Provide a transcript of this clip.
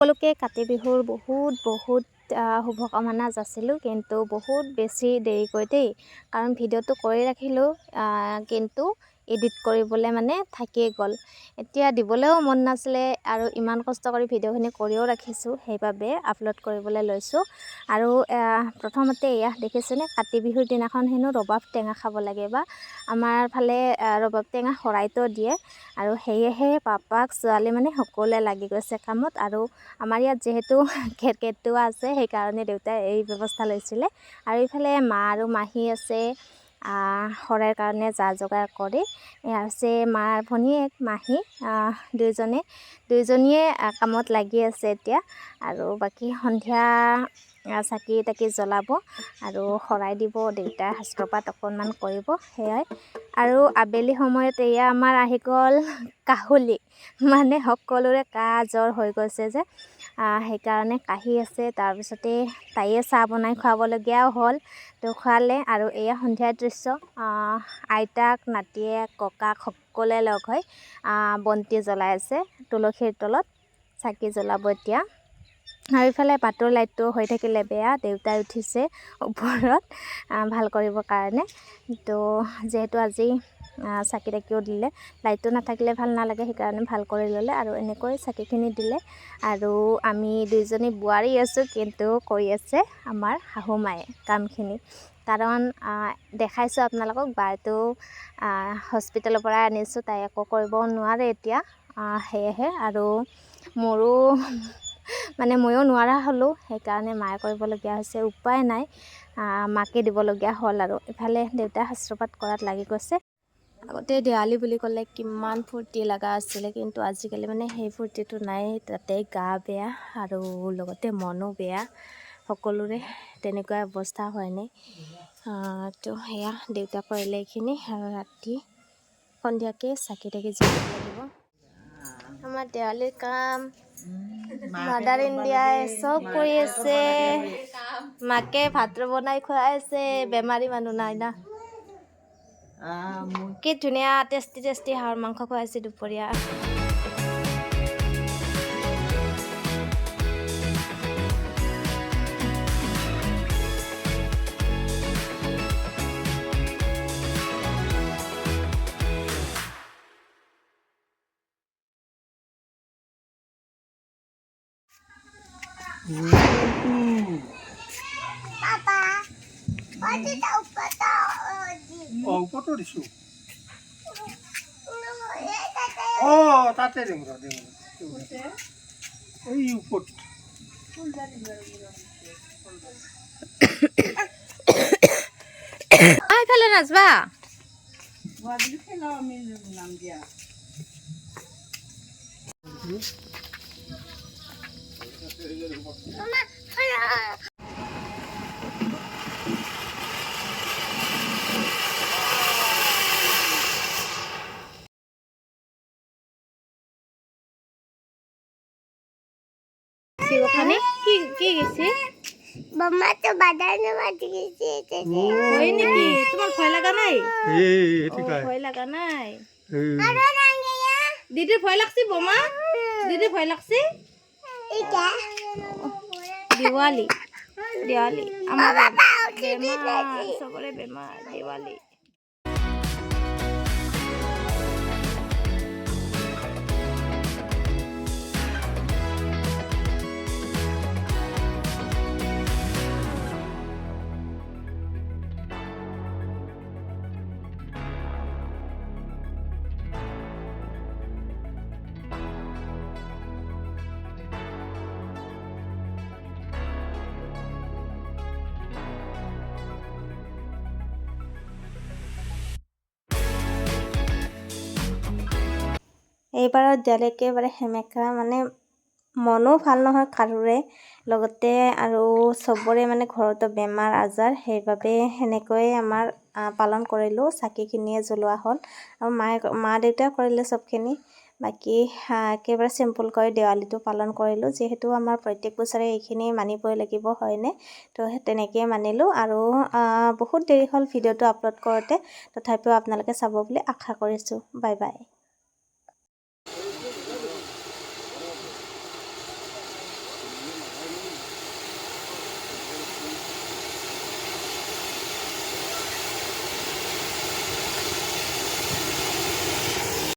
সকলোকে কাতি বিহুৰ বহুত শুভকামনা যাচিলোঁ, কিন্তু বহুত বেছি দেৰিকৈ দেই, কাৰণ ভিডিঅ'টো কৰি ৰাখিলোঁ, কিন্তু এডিট কৰিবলৈ মানে থাকিয়ে গ'ল। এতিয়া দিবলৈও মন নাছিলে আৰু ইমান কষ্ট কৰি ভিডিঅ'খিনি কৰিও ৰাখিছোঁ, সেইবাবে আপলোড কৰিবলৈ লৈছোঁ। আৰু প্ৰথমতে এয়া দেখিছেনে, কাতি বিহুৰ দিনাখন হেনো ৰবাব টেঙা খাব লাগে, বা আমাৰ ফালে ৰবাব টেঙা শৰাইতো দিয়ে, আৰু সেয়েহে পাপাক ছোৱালী মানে সকলোৱে লাগি গৈছে কামত। আৰু আমাৰ ইয়াত যিহেতু কেৰ্কেটুৱা আছে, সেইকাৰণে দেউতাই এই ব্যৱস্থা লৈছিলে। আৰু ইফালে মা আৰু মাহী আছে, শৰাইৰ কাৰণে যা যোগাৰ কৰি। আছে মাৰ ভনীয়েক মাহী, দুইজনীয়ে কামত লাগি আছে এতিয়া। আৰু বাকী সন্ধিয়া চাকি তাকি জ্বলাব আৰু শৰাই দিব, দেউতাই শাস্ত্ৰপাঠ অকণমান কৰিব, সেয়াই। আৰু আবেলি সময়ত এয়া আমাৰ আহি গ'ল কাহুলি, মানে সকলোৰে কাহ জ্বৰ হৈ গৈছে যে, সেইকাৰণে কাহি আছে। তাৰপিছতে তাইয়ে চাহ বনাই খুৱাবলগীয়াও হ'ল, তো খোৱালে। আৰু এয়া সন্ধিয়াৰ দৃশ্য, আইতাক নাতিয়েক ককাক সকলোৱে লগ হৈ বন্তি জ্বলাই আছে তুলসীৰ তলত, চাকি জ্বলাব এতিয়া। আৰু ইফালে বাটৰ লাইটটো হৈ থাকিলে বেয়া, দেউতাই উঠিছে ওপৰত ভাল কৰিবৰ কাৰণে। তো যিহেতু আজি চাকি তাকিও দিলে, লাইটটো নাথাকিলে ভাল নালাগে, সেইকাৰণে ভাল কৰি ল'লে। আৰু এনেকৈ চাকিখিনি দিলে। আৰু আমি দুইজনী বোৱাৰী আছোঁ, কিন্তু কৰি আছে আমাৰ শাহু মায়ে কামখিনি। কাৰণ দেখাইছোঁ আপোনালোকক, বাৰটো হস্পিটেলৰ পৰা আনিছোঁ, তাই একো কৰিব নোৱাৰে এতিয়া, সেয়েহে। আৰু মোৰো মানে ময়ো নোৱাৰা হ'লোঁ, সেইকাৰণে মায়ে কৰিবলগীয়া হৈছে, উপায় নাই, মাকে দিবলগীয়া হ'ল। আৰু ইফালে দেউতাই শাস্ত্ৰপাঠ কৰাত লাগি গৈছে। আগতে দেৱালী বুলি ক'লে কিমান ফূৰ্তি লগা আছিলে, কিন্তু আজিকালি মানে সেই ফূৰ্তিটো নাই। তাতে গা বেয়া আৰু লগতে মনো বেয়া, সকলোৰে তেনেকুৱা অৱস্থা হয়নে। তো সেয়া দেউতা কৰিলে এইখিনি। আৰু ৰাতি সন্ধিয়াকৈ চাকি তাকি জ্বলাব লাগিব। আমাৰ দেৱালীৰ কাম মাদাৰ ইণ্ডিয়াই চব কৰি আছে, মাকে ভাত বনাই খুৱাই আছে, বেমাৰী মানুহ নাই না। কি ধুনীয়া টেষ্টি হাঁহৰ মাংস খুৱাইছে দুপৰীয়া। উপৰটো দিছোঁ। তাতে দিম এই ওপৰত। এইফালে নাচবা। কি গেছে? মামা তো বাদার নামাতে গেছে। হয় নাকি? তোমার ভয় লাগা নাই? ভয় লাগা নাই? দিদির ভয় লাগছে বোমা? দিদির ভয় লাগছে? দিওয়ালি আমার বেমার, সবরে বেমার দিওয়ালি। এইবাৰত দেৱালী একেবাৰে সেমেকা, মানে মনো ভাল নহয় কাৰোৰে, লগতে আৰু চবৰে মানে ঘৰতো বেমাৰ আজাৰ, সেইবাবে সেনেকৈয়ে আমাৰ পালন কৰিলোঁ। চাকিখিনিয়ে জ্বলোৱা হ'ল, আৰু মা দেউতাই কৰিলে চবখিনি। বাকী একেবাৰে চিম্পুলকৈ দেৱালীটো পালন কৰিলোঁ, যিহেতু আমাৰ প্ৰত্যেক বছৰে এইখিনি মানিবই লাগিব, হয়নে। তো তেনেকৈয়ে মানিলোঁ। আৰু বহুত দেৰি হ'ল ভিডিঅ'টো আপলোড কৰোঁতে, তথাপিও আপোনালোকে চাব বুলি আশা কৰিছোঁ। Bye bye.